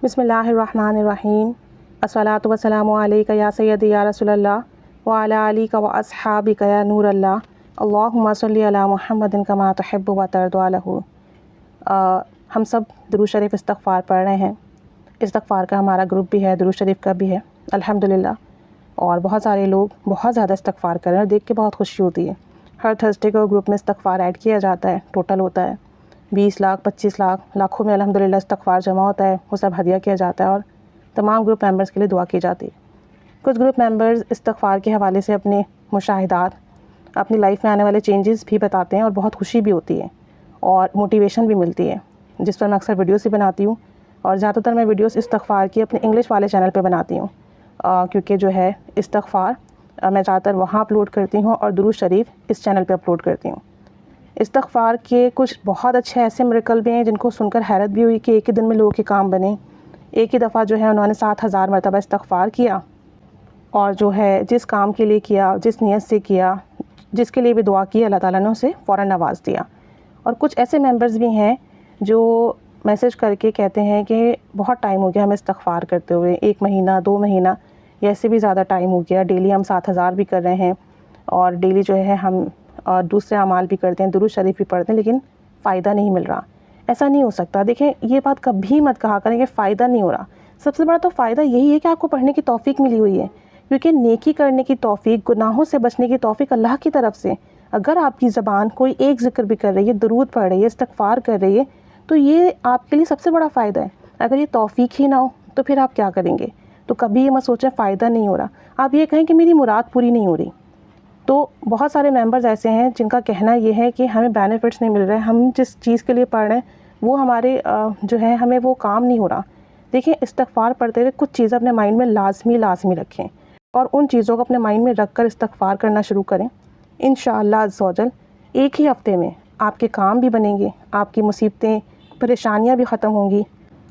بسم اللہ الرحمن الرحیم الصلاۃ والسلام علیک یا سیدی یا رسول اللہ وعلی آلک و اصحابک یا نور اللہ اللہم صلی علی محمد کما تحب و ترضی عنہ۔ ہم سب درود شریف استغفار پڑھ رہے ہیں۔ استغفار کا ہمارا گروپ بھی ہے، درود شریف کا بھی ہے الحمدللہ، اور بہت سارے لوگ بہت زیادہ استغفار کر رہے ہیں اور دیکھ کے بہت خوشی ہوتی ہے۔ ہر تھرسڈے کو گروپ میں استغفار ایڈ کیا جاتا ہے، ٹوٹل ہوتا ہے 20 لاکھ 25 لاکھ لاکھوں میں الحمدللہ استغفار جمع ہوتا ہے، وہ سب ہدیہ کیا جاتا ہے اور تمام گروپ ممبرز کے لیے دعا کی جاتی ہے۔ کچھ گروپ ممبرز استغفار کے حوالے سے اپنے مشاہدات، اپنی لائف میں آنے والے چینجز بھی بتاتے ہیں اور بہت خوشی بھی ہوتی ہے اور موٹیویشن بھی ملتی ہے، جس پر میں اکثر ویڈیوز بھی بناتی ہوں، اور زیادہ تر میں ویڈیوز استغفار کی اپنے انگلش والے چینل پہ بناتی ہوں، کیونکہ جو ہے استغفار میں زیادہ تر وہاں اپلوڈ کرتی ہوں اور درود شریف اس چینل پہ اپلوڈ کرتی ہوں۔ استغفار کے کچھ بہت اچھے ایسے میریکل بھی ہیں جن کو سن کر حیرت بھی ہوئی کہ ایک ہی دن میں لوگوں کے کام بنے۔ ایک ہی دفعہ جو ہے انہوں نے 7000 مرتبہ استغفار کیا، اور جو ہے جس کام کے لیے کیا، جس نیت سے کیا، جس کے لیے بھی دعا کی، اللہ تعالیٰ نے اسے فوراً نواز دیا۔ اور کچھ ایسے ممبرز بھی ہیں جو میسج کر کے کہتے ہیں کہ بہت ٹائم ہو گیا ہمیں استغفار کرتے ہوئے، 1 مہینہ 2 مہینہ یا ایسے بھی زیادہ ٹائم ہو گیا، ڈیلی ہم 7000 بھی کر رہے ہیں اور ڈیلی جو ہے ہم دوسرے اعمال بھی کرتے ہیں، درود شریف بھی پڑھتے ہیں، لیکن فائدہ نہیں مل رہا۔ ایسا نہیں ہو سکتا۔ دیکھیں، یہ بات کبھی مت کہا کریں کہ فائدہ نہیں ہو رہا۔ سب سے بڑا تو فائدہ یہی ہے کہ آپ کو پڑھنے کی توفیق ملی ہوئی ہے، کیونکہ نیکی کرنے کی توفیق، گناہوں سے بچنے کی توفیق اللہ کی طرف سے۔ اگر آپ کی زبان کوئی ایک ذکر بھی کر رہی ہے، درود پڑھ رہی ہے، استغفار کر رہی ہے، تو یہ آپ کے لیے سب سے بڑا فائدہ ہے۔ اگر یہ توفیق ہی نہ ہو تو پھر آپ کیا کریں گے؟ تو کبھی یہ مت سوچیں فائدہ نہیں ہو رہا، آپ یہ کہیں کہ میری مراد پوری نہیں ہو رہی۔ تو بہت سارے ممبرز ایسے ہیں جن کا کہنا یہ ہے کہ ہمیں بینیفٹس نہیں مل رہے، ہم جس چیز کے لیے پڑھ رہے ہیں وہ ہمارے جو ہے ہمیں وہ کام نہیں ہو رہا۔ دیکھیں، استغفار پڑھتے ہوئے کچھ چیزیں اپنے مائنڈ میں لازمی رکھیں اور ان چیزوں کو اپنے مائنڈ میں رکھ کر استغفار کرنا شروع کریں۔ انشاءاللہ عز و جل ایک ہی ہفتے میں آپ کے کام بھی بنیں گے، آپ کی مصیبتیں پریشانیاں بھی ختم ہوں گی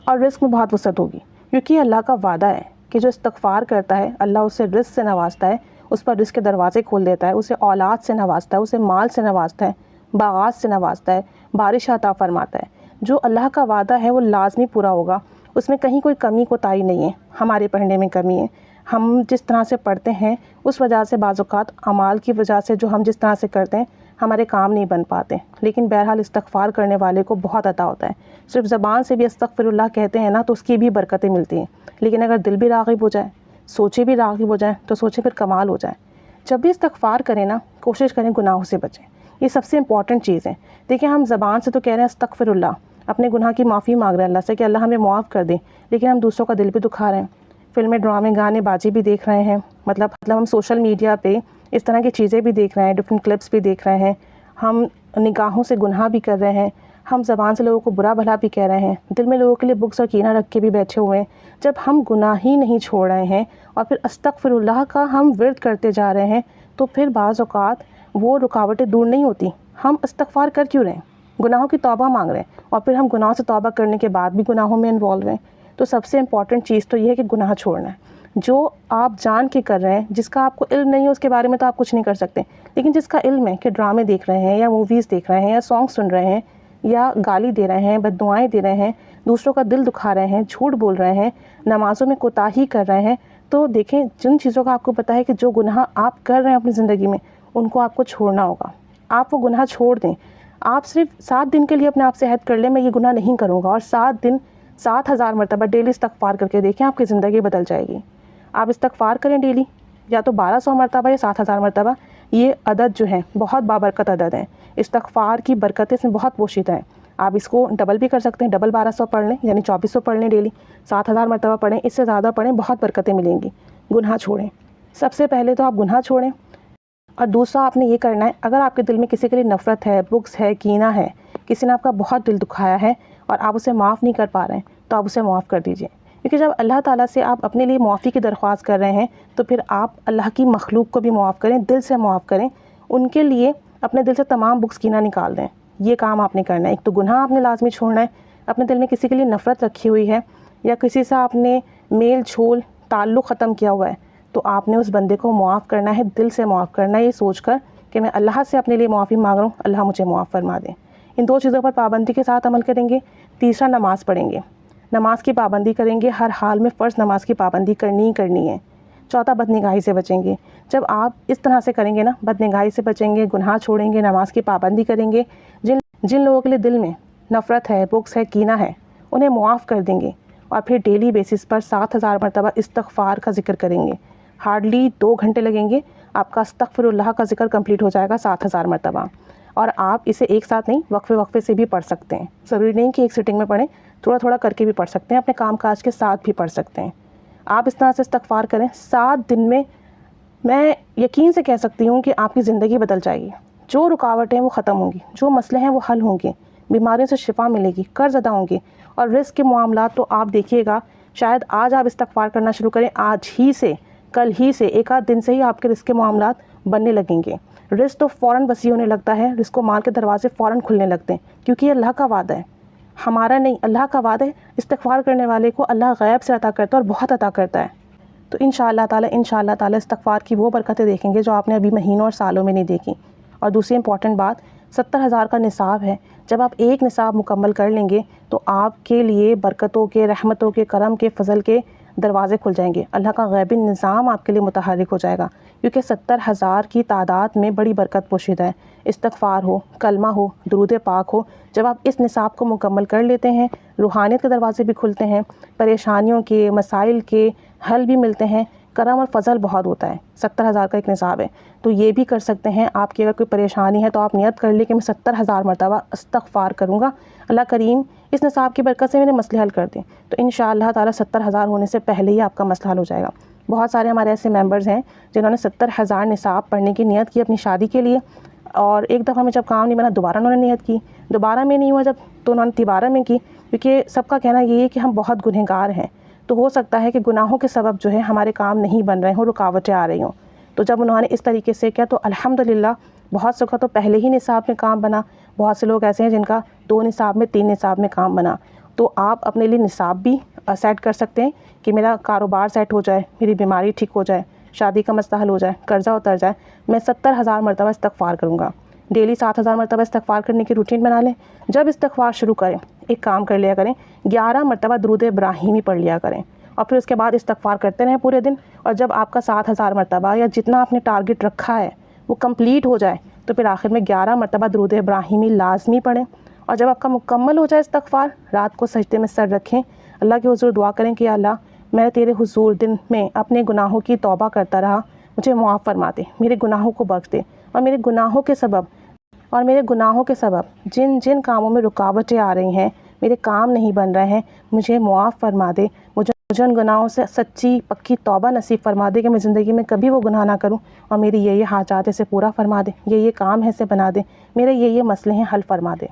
اور رزق میں بہت وسعت ہوگی، کیونکہ اللہ کا وعدہ ہے کہ جو استغفار کرتا ہے اللہ اسے رزق سے نوازتا ہے، اس پر رزق کے دروازے کھول دیتا ہے، اسے اولاد سے نوازتا ہے، اسے مال سے نوازتا ہے، باغات سے نوازتا ہے، بارش عطا فرماتا ہے۔ جو اللہ کا وعدہ ہے وہ لازمی پورا ہوگا، اس میں کہیں کوئی کمی کوتاہی نہیں ہے۔ ہمارے پڑھنے میں کمی ہے، ہم جس طرح سے پڑھتے ہیں اس وجہ سے بعض اوقات اعمال کی وجہ سے جو ہم جس طرح سے کرتے ہیں ہمارے کام نہیں بن پاتے، لیکن بہرحال استغفار کرنے والے کو بہت عطا ہوتا ہے۔ صرف زبان سے بھی استغفر اللہ کہتے ہیں نا تو اس کی بھی برکتیں ملتی ہیں، لیکن اگر دل بھی راغب ہو جائے، سوچے بھی راغب ہو جائیں تو سوچیں پھر کمال ہو جائے۔ جب بھی استغفار کریں نا، کوشش کریں گناہوں سے بچیں، یہ سب سے امپورٹنٹ چیز ہے۔ دیکھیں، ہم زبان سے تو کہہ رہے ہیں استغفر اللہ، اپنے گناہ کی معافی مانگ رہے ہیں اللہ سے کہ اللہ ہمیں معاف کر دے، لیکن ہم دوسروں کا دل بھی دکھا رہے ہیں، فلمیں، ڈرامے، گانے بازی بھی دیکھ رہے ہیں، مطلب ہم سوشل میڈیا پہ اس طرح کی چیزیں بھی دیکھ رہے ہیں، ڈفرینٹ کلپس بھی دیکھ رہے ہیں، ہم نگاہوں سے گناہ بھی کر رہے ہیں، ہم زبان سے لوگوں کو برا بھلا بھی کہہ رہے ہیں، دل میں لوگوں کے لیے بغض اور کینہ رکھ کے بھی بیٹھے ہوئے ہیں۔ جب ہم گناہ ہی نہیں چھوڑ رہے ہیں اور پھر استغفر اللہ کا ہم ورد کرتے جا رہے ہیں، تو پھر بعض اوقات وہ رکاوٹیں دور نہیں ہوتی۔ ہم استغفار کر کیوں رہے ہیں؟ گناہوں کی توبہ مانگ رہے ہیں، اور پھر ہم گناہوں سے توبہ کرنے کے بعد بھی گناہوں میں انوالو ہیں۔ تو سب سے امپورٹنٹ چیز تو یہ ہے کہ گناہ چھوڑنا ہے۔ جو آپ جان کے کر رہے ہیں، جس کا آپ کو علم نہیں ہے اس کے بارے میں تو آپ کچھ نہیں کر سکتے، لیکن جس کا علم ہے کہ ڈرامے دیکھ رہے ہیں یا موویز دیکھ رہے ہیں یا سانگ سن رہے ہیں یا گالی دے رہے ہیں، بد دعائیں دے رہے ہیں، دوسروں کا دل دکھا رہے ہیں، جھوٹ بول رہے ہیں، نمازوں میں کوتاہی کر رہے ہیں، تو دیکھیں جن چیزوں کا آپ کو پتہ ہے کہ جو گناہ آپ کر رہے ہیں اپنی زندگی میں ان کو آپ کو چھوڑنا ہوگا۔ آپ وہ گناہ چھوڑ دیں۔ آپ صرف 7 دن کے لیے اپنے آپ سے عہد کر لیں میں یہ گناہ نہیں کروں گا، اور 7 دن 7000 مرتبہ ڈیلی استغفار کر کے دیکھیں، آپ کی زندگی بدل جائے گی۔ آپ استغفار کریں ڈیلی، یا تو 1200 مرتبہ یا 7000 مرتبہ، یہ عدد جو ہیں بہت بابرکت عدد ہیں، استغفار کی برکتیں اس میں بہت پوشیدہ ہیں۔ آپ اس کو ڈبل بھی کر سکتے ہیں، ڈبل 1200 پڑھ لیں، یعنی 2400 پڑھ لیں ڈیلی، 7000 مرتبہ پڑھیں، اس سے زیادہ پڑھیں، بہت برکتیں ملیں گی۔ گناہ چھوڑیں، سب سے پہلے تو آپ گناہ چھوڑیں، اور دوسرا آپ نے یہ کرنا ہے، اگر آپ کے دل میں کسی کے لیے نفرت ہے، بغض ہے، کینہ ہے، کسی نے آپ کا بہت دل دکھایا ہے اور آپ اسے معاف نہیں کر پا رہے ہیں، تو آپ اسے معاف کر دیجئے، کیونکہ جب اللہ تعالیٰ سے آپ اپنے لیے معافی کی درخواست کر رہے ہیں تو پھر آپ اللہ کی مخلوق کو بھی معاف کریں، دل سے معاف کریں، ان کے لیے اپنے دل سے تمام بغض کینہ نکال دیں۔ یہ کام آپ نے کرنا ہے۔ ایک تو گناہ آپ نے لازمی چھوڑنا ہے، اپنے دل میں کسی کے لیے نفرت رکھی ہوئی ہے یا کسی سے آپ نے میل جھول تعلق ختم کیا ہوا ہے، تو آپ نے اس بندے کو معاف کرنا ہے، دل سے معاف کرنا ہے، یہ سوچ کر کہ میں اللہ سے اپنے لیے معافی مانگ رہا ہوں، اللہ مجھے معاف فرما دیں۔ ان 2 چیزوں پر پابندی کے ساتھ عمل کریں گے۔ تیسرا، نماز پڑھیں گے۔ نماز کی پابندی کریں گے، ہر حال میں فرض نماز کی پابندی کرنی ہی کرنی ہے۔ چوتھا، بدنگاہی سے بچیں گے۔ جب آپ اس طرح سے کریں گے نا، بدنگاہی سے بچیں گے، گناہ چھوڑیں گے، نماز کی پابندی کریں گے، جن لوگوں کے لیے دل میں نفرت ہے، بغض ہے، کینہ ہے، انہیں معاف کر دیں گے، اور پھر ڈیلی بیسس پر 7000 مرتبہ استغفار کا ذکر کریں گے۔ ہارڈلی 2 گھنٹے لگیں گے، آپ کا استغفر اللہ کا ذکر کمپلیٹ ہو جائے گا 7000 مرتبہ۔ اور آپ اسے ایک ساتھ نہیں، وقفے سے بھی پڑھ سکتے ہیں، ضروری نہیں کہ ایک سٹنگ میں پڑھیں، تھوڑا تھوڑا کر کے بھی پڑھ سکتے ہیں، اپنے کام کاج کے ساتھ بھی پڑھ سکتے ہیں۔ آپ اس طرح سے استغفار کریں، 7 دن میں میں یقین سے کہہ سکتی ہوں کہ آپ کی زندگی بدل جائے گی۔ جو رکاوٹیں وہ ختم ہوں گی، جو مسئلے ہیں وہ حل ہوں گے، بیماریوں سے شفا ملے گی، قرض ادا ہوں گے، اور رزق کے معاملات تو آپ دیکھیے گا، شاید آج آپ استغفار کرنا شروع کریں، آج ہی سے، کل ہی سے، ایک آدھ دن سے ہی آپ کے رزق کے معاملات بننے لگیں گے۔ رزق تو فوراً وسیع ہونے لگتا ہے، رزق و مال کے دروازے فوراً کھلنے لگتے ہیں، کیونکہ یہ اللہ کا وعدہ ہے، ہمارا نہیں، اللہ کا وعدہ ہے۔ استغفار کرنے والے کو اللہ غیب سے عطا کرتا ہے اور بہت عطا کرتا ہے۔ تو انشاءاللہ تعالی استغفار کی وہ برکتیں دیکھیں گے جو آپ نے ابھی مہینوں اور سالوں میں نہیں دیکھی۔ اور دوسری امپورٹنٹ بات، 70,000 کا نصاب ہے، جب آپ ایک نصاب مکمل کر لیں گے تو آپ کے لیے برکتوں کے، رحمتوں کے، کرم کے، فضل کے دروازے کھل جائیں گے، اللہ کا غیبی نظام آپ کے لیے متحرک ہو جائے گا، کیونکہ 70,000 کی تعداد میں بڑی برکت پوشیدہ ہے۔ استغفار ہو، کلمہ ہو، درود پاک ہو، جب آپ اس نصاب کو مکمل کر لیتے ہیں، روحانیت کے دروازے بھی کھلتے ہیں، پریشانیوں کے، مسائل کے حل بھی ملتے ہیں، کرم اور فضل بہت ہوتا ہے۔ 70,000 کا ایک نصاب ہے، تو یہ بھی کر سکتے ہیں۔ آپ کی اگر کوئی پریشانی ہے تو آپ نیت کر لیں کہ میں 70,000 مرتبہ استغفار کروں گا، اللہ کریم اس نصاب کی برکت سے میرے مسئلے حل کر دیں، تو انشاءاللہ تعالی 70,000 ہونے سے پہلے ہی آپ کا مسئلہ حل ہو جائے گا۔ بہت سارے ہمارے ایسے ممبرز ہیں جنہوں نے 70,000 نصاب پڑھنے کی نیت کی اپنی شادی کے لیے، اور ایک دفعہ میں جب کام نہیں بنا دوبارہ انہوں نے نیت کی، دوبارہ میں نہیں ہوا جب تو انہوں نے تیبارہ میں کی، کیونکہ سب کا کہنا یہ ہے کہ ہم بہت گنہگار ہیں، تو ہو سکتا ہے کہ گناہوں کے سبب جو ہے ہمارے کام نہیں بن رہے ہوں، رکاوٹیں آ رہی ہوں۔ تو جب انہوں نے اس طریقے سے کیا تو الحمدللہ بہت سے کا تو پہلے ہی نصاب میں کام بنا، بہت سے لوگ ایسے ہیں جن کا 2 نصاب میں 3 نصاب میں کام بنا۔ تو آپ اپنے لیے نصاب بھی سیٹ کر سکتے ہیں کہ میرا کاروبار سیٹ ہو جائے، میری بیماری ٹھیک ہو جائے، شادی کا مسئلہ حل ہو جائے، قرضہ اتر جائے، میں 70,000 مرتبہ استغفار کروں گا۔ ڈیلی 7,000 مرتبہ استغفار کرنے کی روٹین بنا لیں۔ جب استغفار شروع کریں ایک کام کر لیا کریں، 11 مرتبہ درود ابراہیمی پڑھ لیا کریں، اور پھر اس کے بعد استغفار کرتے رہیں پورے دن، اور جب آپ کا 7,000 مرتبہ یا جتنا آپ نے ٹارگٹ رکھا ہے وہ کمپلیٹ ہو جائے تو پھر آخر میں 11 مرتبہ درود ابراہیمی لازمی پڑھیں۔ اور جب آپ کا مکمل ہو جائے استغفار، رات کو سجدے میں سر رکھیں، اللہ کے حضور دعا کریں کہ یا اللہ میں تیرے حضور دن میں اپنے گناہوں کی توبہ کرتا رہا، مجھے معاف فرما دے، میرے گناہوں کو بخش دے، اور میرے گناہوں کے سبب جن کاموں میں رکاوٹیں آ رہی ہیں، میرے کام نہیں بن رہے ہیں، مجھے معاف فرما دے، مجھے ان گناہوں سے سچی پکی توبہ نصیب فرما دے کہ میں زندگی میں کبھی وہ گناہ نہ کروں، اور میری یہ حاجات اسے پورا فرما دے، یہ کام ہے اسے بنا دے، میرے یہ مسئلے ہیں حل فرما دے۔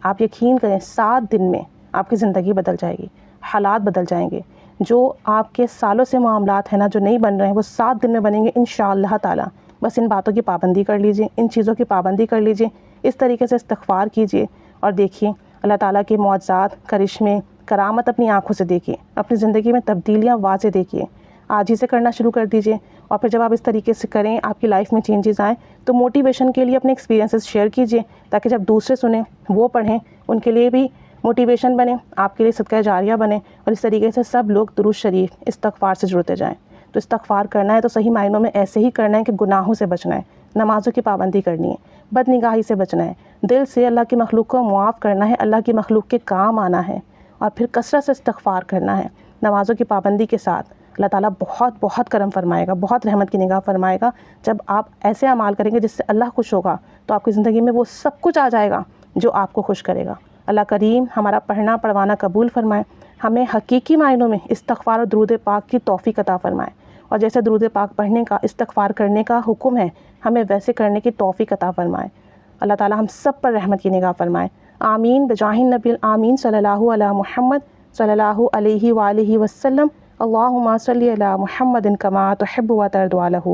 آپ یقین کریں 7 دن میں آپ کی زندگی بدل جائے گی، حالات بدل جائیں گے، جو آپ کے سالوں سے معاملات ہیں نا جو نہیں بن رہے ہیں وہ 7 دن میں بنیں گے انشاءاللہ تعالی۔ بس ان باتوں کی پابندی کر لیجئے، ان چیزوں کی پابندی کر لیجئے، اس طریقے سے استغفار کیجئے، اور دیکھیے اللہ تعالیٰ کے معجزات، کرشمے، کرامت اپنی آنکھوں سے دیکھیے، اپنی زندگی میں تبدیلیاں واضح دیکھیے۔ آج ہی سے کرنا شروع کر دیجئے، اور پھر جب آپ اس طریقے سے کریں آپ کی لائف میں چینجز آئیں تو موٹیویشن کے لیے اپنے ایکسپیرینسز شیئر کیجئے، تاکہ جب دوسرے سنیں وہ پڑھیں ان کے لیے بھی موٹیویشن بنے، آپ کے لیے صدقہ جاریہ بنے، اور اس طریقے سے سب لوگ درود شریف استغفار سے جڑتے جائیں۔ تو استغفار کرنا ہے تو صحیح معنوں میں ایسے ہی کرنا ہے کہ گناہوں سے بچنا ہے، نمازوں کی پابندی کرنی ہے، بدنگاہی سے بچنا ہے، دل سے اللہ کی مخلوق کو معاف کرنا ہے، اللہ کی مخلوق کے کام آنا ہے، اور پھر کثرت سے استغفار کرنا ہے نمازوں کی پابندی کے ساتھ۔ اللہ تعالیٰ بہت بہت کرم فرمائے گا، بہت رحمت کی نگاہ فرمائے گا۔ جب آپ ایسے اعمال کریں گے جس سے اللہ خوش ہوگا تو آپ کی زندگی میں وہ سب کچھ آ جائے گا جو آپ کو خوش کرے گا۔ اللہ کریم ہمارا پڑھنا پڑھوانا قبول فرمائے، ہمیں حقیقی معنوں میں استغفار اور درود پاک کی توفیق عطا فرمائے، اور جیسے درود پاک پڑھنے کا، استغفار کرنے کا حکم ہے ہمیں ویسے کرنے کی توفیق عطا فرمائے۔ اللہ تعالیٰ ہم سب پر رحمت کی نگاہ فرمائے، آمین بجاہ النبی آمین صلی اللہ علی محمد صلی اللہ علیہ وآلہ وسلم۔ اللہم صلی علی محمد کما تحب و ترضی عنہ۔